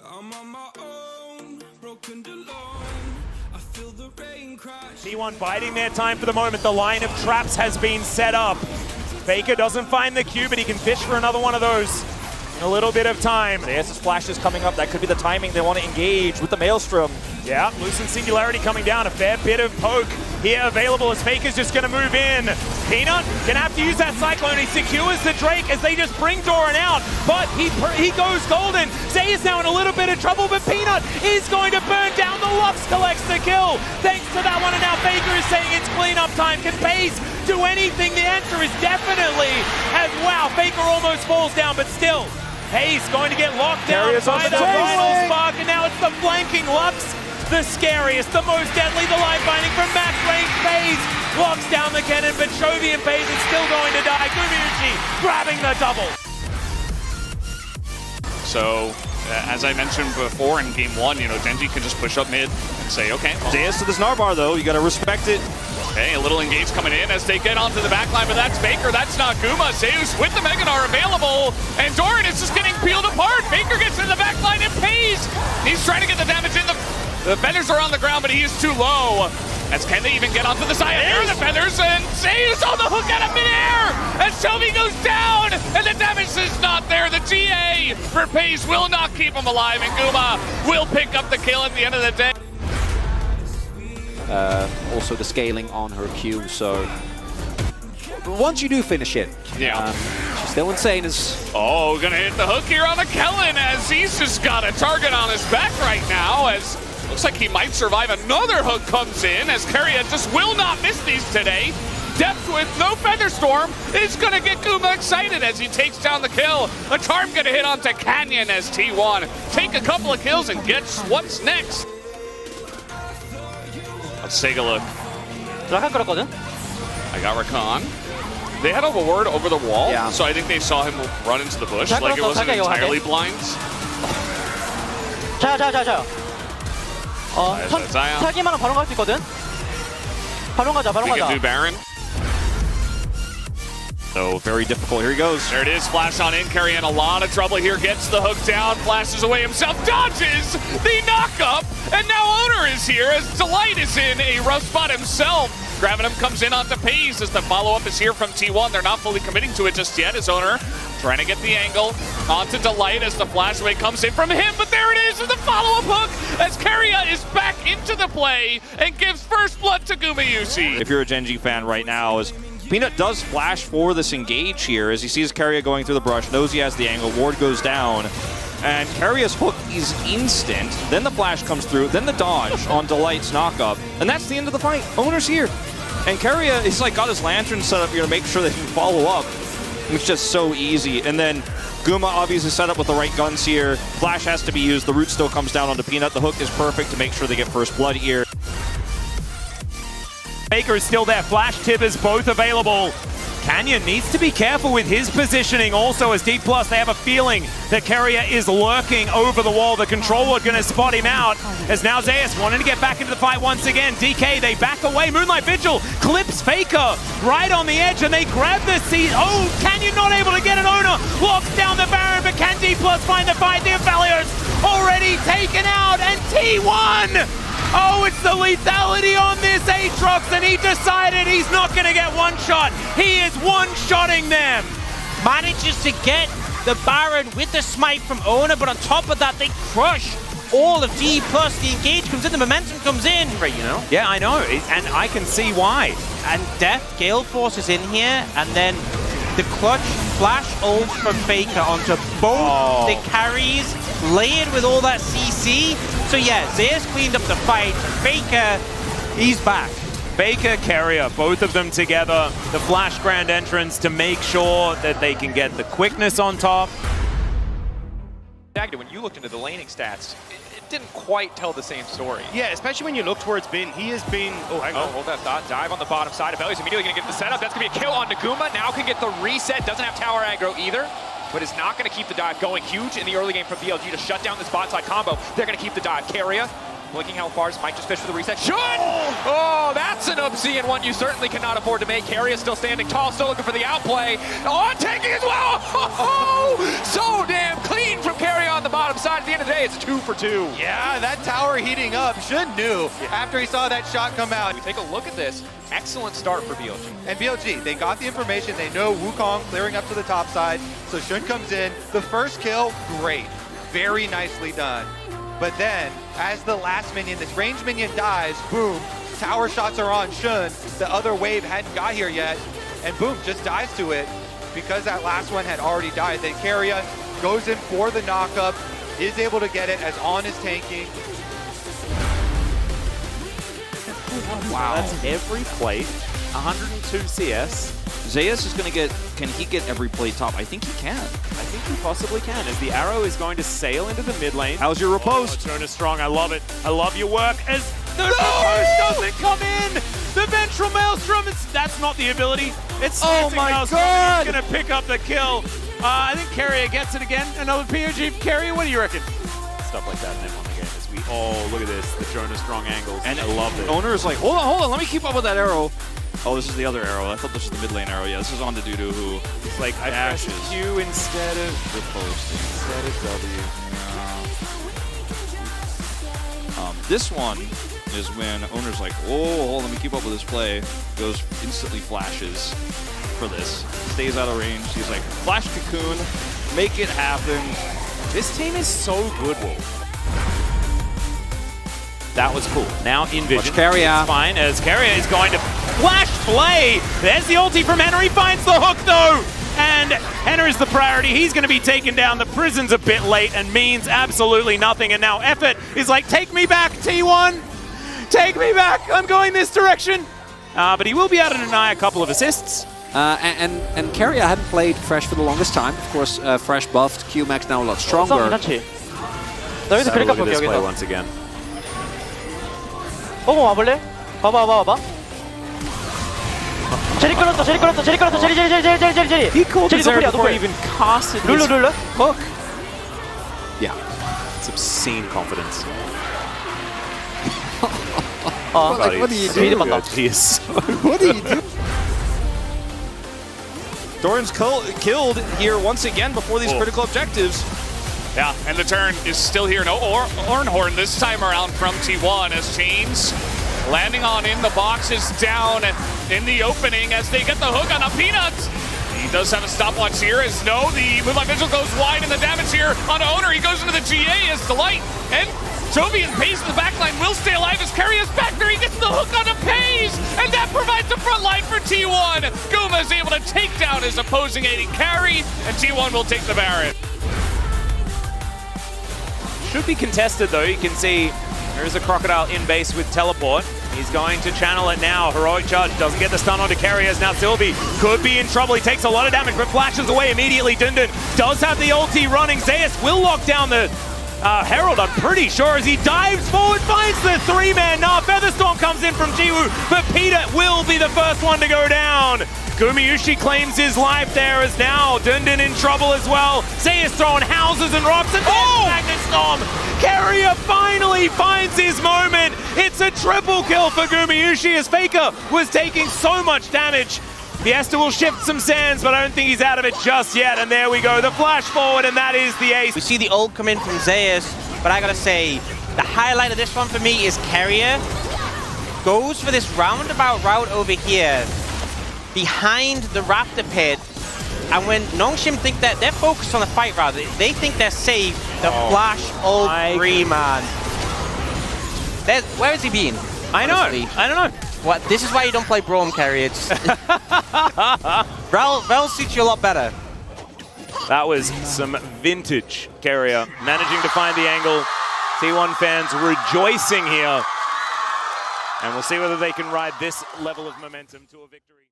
I'm on my own, broken alone. I feel the rain crash. T1 biding their time for the moment. The line of traps has been set up. Faker doesn't find the Q, but he can fish for another one of those. A little bit of time. Estas flash is coming up. That could be the timing they want to engage with the Maelstrom. Yeah, Lucent Singularity coming down. A fair bit of poke here available as Faker's just going to move in. Peanut gonna have to use that Cyclone. He secures the Drake as they just bring Doran out, but he goes golden. Zay is now in a little bit of trouble, but Peanut is going to burn down. The Lux collects the kill. Thanks to that one, and now Faker is saying it's cleanup time. Can Pace do anything? The answer is definitely. As wow, Faker almost falls down, but still. Hayes going to get locked down by the final spark, and now it's the flanking Lux. The scariest, the most deadly, the life binding from max range. Hayes locks down the cannon, but Chovy and Hayes is still going to die. Gumayusi grabbing the double. So, as I mentioned before in game one, Genji can just push up mid and say, okay. Zeus to this Narbar though, you gotta respect it. Okay, a little engage coming in as they get onto the backline, but that's Baker, that's not Guma. Zeus with the Meganar available, and Doran is just getting peeled apart. Baker gets in the backline and pays. He's trying to get the damage in. The feathers are on the ground, but he is too low. As can they even get onto the side? There are the feathers, and Zeus on the hook out of midair as Chovy goes down, and the damage is not there. The GA for Pace will not keep him alive, and Guma will pick up the kill at the end of the day. Also the scaling on her Q, so once you do finish it, she's still insane as... Oh, gonna hit the hook here on the Kellen as he's just got a target on his back right now, as looks like he might survive. Another hook comes in as Keria just will not miss these today. Depth with no Featherstorm is gonna get Guma excited as he takes down the kill. A charm gonna hit onto Canyon as T1 take a couple of kills and gets what's next. Let's take a look. I got Rakan. They had a ward over the wall, so I think they saw him run into the bush, like it wasn't entirely blind. 타기만 하면 바로 갈 수 있거든. 바로 가자. We can do Baron. So very difficult. Here he goes. There it is. Flash on in. Keria in a lot of trouble here. Gets the hook down. Flashes away himself. Dodges the knockup. And now Owner is here as Delight is in a rough spot himself. Grabbing him comes in onto Pace as the follow-up is here from T1. They're not fully committing to it just yet as Owner trying to get the angle onto Delight as the flash away comes in from him. But there it is, and the follow-up hook as Keria is back into the play and gives first blood to Gumayusi. If you're a Genji fan right now, is Peanut does flash for this engage here as he sees Keria going through the brush, knows he has the angle, ward goes down, and Keria's hook is instant. Then the flash comes through, then the dodge on Delight's knockup, and that's the end of the fight. Owner's here. And Keria is like got his lantern set up here to make sure that he can follow up. It's just so easy. And then Guma obviously set up with the right guns here. Flash has to be used. The root still comes down onto Peanut. The hook is perfect to make sure they get first blood here. Baker is still there. Flash tip is both available. Canyon needs to be careful with his positioning also as D+, they have a feeling that Keria is lurking over the wall. The controller going to spot him out as now Zeus wanting to get back into the fight once again. DK, they back away. Moonlight Vigil clips Faker right on the edge and they grab the seat. Oh, Canyon not able to get an Owner. Locks down the Baron, but can D+ find the fight? The Aphelios already taken out and T1! Oh, it's the lethality on this Aatrox, and he decided he's not going to get one shot. He is one-shotting them. Manages to get the Baron with the smite from Owner, but on top of that, they crush all of D+. The engage comes in, the momentum comes in. Right, you know? Yeah, I know, and I can see why. And Death, Gale Force is in here, and then the clutch flash ult from Faker onto both the carries, layered with all that CC. So yeah, Zeus cleaned up the fight. Faker, he's back. Faker, Keria, both of them together. The flash grand entrance to make sure that they can get the quickness on top. When you looked into the laning stats, it didn't quite tell the same story. Yeah, especially when you look towards Bin. He has been... Oh, hang on. Hold that thought. Dive on the bottom side. Aphelios immediately going to get the setup. That's going to be a kill on Naguma. Now can get the reset. Doesn't have tower aggro either, but is not going to keep the dive going. Huge in the early game from BLG to shut down this bot side combo. They're going to keep the dive. Keria blinking how far might just fish for the reset. Should! Oh, that's an oopsie and one you certainly cannot afford to make. Keria still standing tall, still looking for the outplay. Oh, taking as well! Oh, so damn clean from Keria on the bottom side. side, at the end of the day, it's 2 for 2. Yeah, that tower heating up. Shun knew after he saw that shot come out. We take a look at this. Excellent start for BLG. And BLG, they got the information. They know Wukong clearing up to the top side. So Shun comes in. The first kill, great. Very nicely done. But then, as the last minion, this range minion dies, boom, tower shots are on Shun. The other wave hadn't got here yet. And boom, just dies to it. Because that last one had already died. Then Keria goes in for the knockup, is able to get it as On is tanking. Wow. That's every plate. 102 CS. Zeus is going to get, can he get every plate top? I think he can. I think he possibly can, as the arrow is going to sail into the mid lane. How's your riposte? Oh, Jonas Strong, I love it. I love your work as the riposte doesn't come in. The ventral maelstrom, that's not the ability. It's Oh my maelstrom. God! He's going to pick up the kill. I think Keria gets it again. Another POG. Keria, what do you reckon? Stuff like that in M1 the game as we, oh, look at this. The Jonas Strong angles. And I love it. Owner is like, hold on, let me keep up with that arrow. Oh, this is the other arrow. I thought this was the mid lane arrow. Yeah, this is on the Dudu who It's like I pressed Q instead of riposte, instead of W. This one is when Owner's like, oh, let me keep up with this play. Goes, instantly flashes for this. Stays out of range. He's like, flash cocoon, make it happen. This team is so good, Wolf. That was cool. Now in vision. Watch Keria. It's fine, as Keria is going to flash play. There's the ulti from Henry. Finds the hook, though. And Henry's the priority. He's going to be taken down. The prison's a bit late and means absolutely nothing. And now Effort is like, take me back, T1. Take me back. I'm going this direction. But he will be able to deny a couple of assists. And Keria hadn't played Fresh for the longest time. Of course, Fresh buffed. Q-Max now a lot stronger. So look at this play once again. 와볼래? 봐봐. 제리 끌었어. 제리. He called his air before he even casted his hook. Yeah, it's obscene confidence. What are you doing? He is so What are you doing? Doran's killed here once again before these critical objectives. Yeah, and the turn is still here. No Ornhorn this time around from T1 as Chains landing on in the boxes down in the opening as they get the hook on a Peanut. He does have a stopwatch here as the Moonlight Vigil goes wide and the damage here on Owner. He goes into the GA as Delight and Jovian Pace in the backline will stay alive as Keria is back there. He gets the hook on a Pace and that provides the front line for T1. Guma is able to take down his opposing AD carry and T1 will take the Baron. should be contested though. You can see there is a Crocodile in base with teleport. He's going to channel it now. Heroic Charge doesn't get the stun onto Keria. Now Sylvie could be in trouble. He takes a lot of damage, but flashes away immediately. Dundun does have the ulti running. Zeus will lock down the Herald, I'm pretty sure, as he dives forward, finds the three-man. Featherstorm comes in from Jiwoo, but Peter will be the first one to go down. Gumayushi claims his life there as now Dundun in trouble as well. Zeus throwing houses and rocks, and Magnet Storm. Keria finally finds his moment. It's a triple kill for Gumayushi as Faker was taking so much damage. Fiesta will shift some sands, but I don't think he's out of it just yet. And there we go, the flash forward, and that is the ace. We see the ult come in from Zeus, but I gotta say, the highlight of this one for me is Keria goes for this roundabout route over here, behind the Raptor pit. And when Nongshim think that they're focused on the fight route, they think they're safe. The flash ult free, man. Where has he been? I know, I don't know. What? This is why you don't play Braum, Keria. Rel suits you a lot better. That was some vintage Keria managing to find the angle. T1 fans rejoicing here. And we'll see whether they can ride this level of momentum to a victory.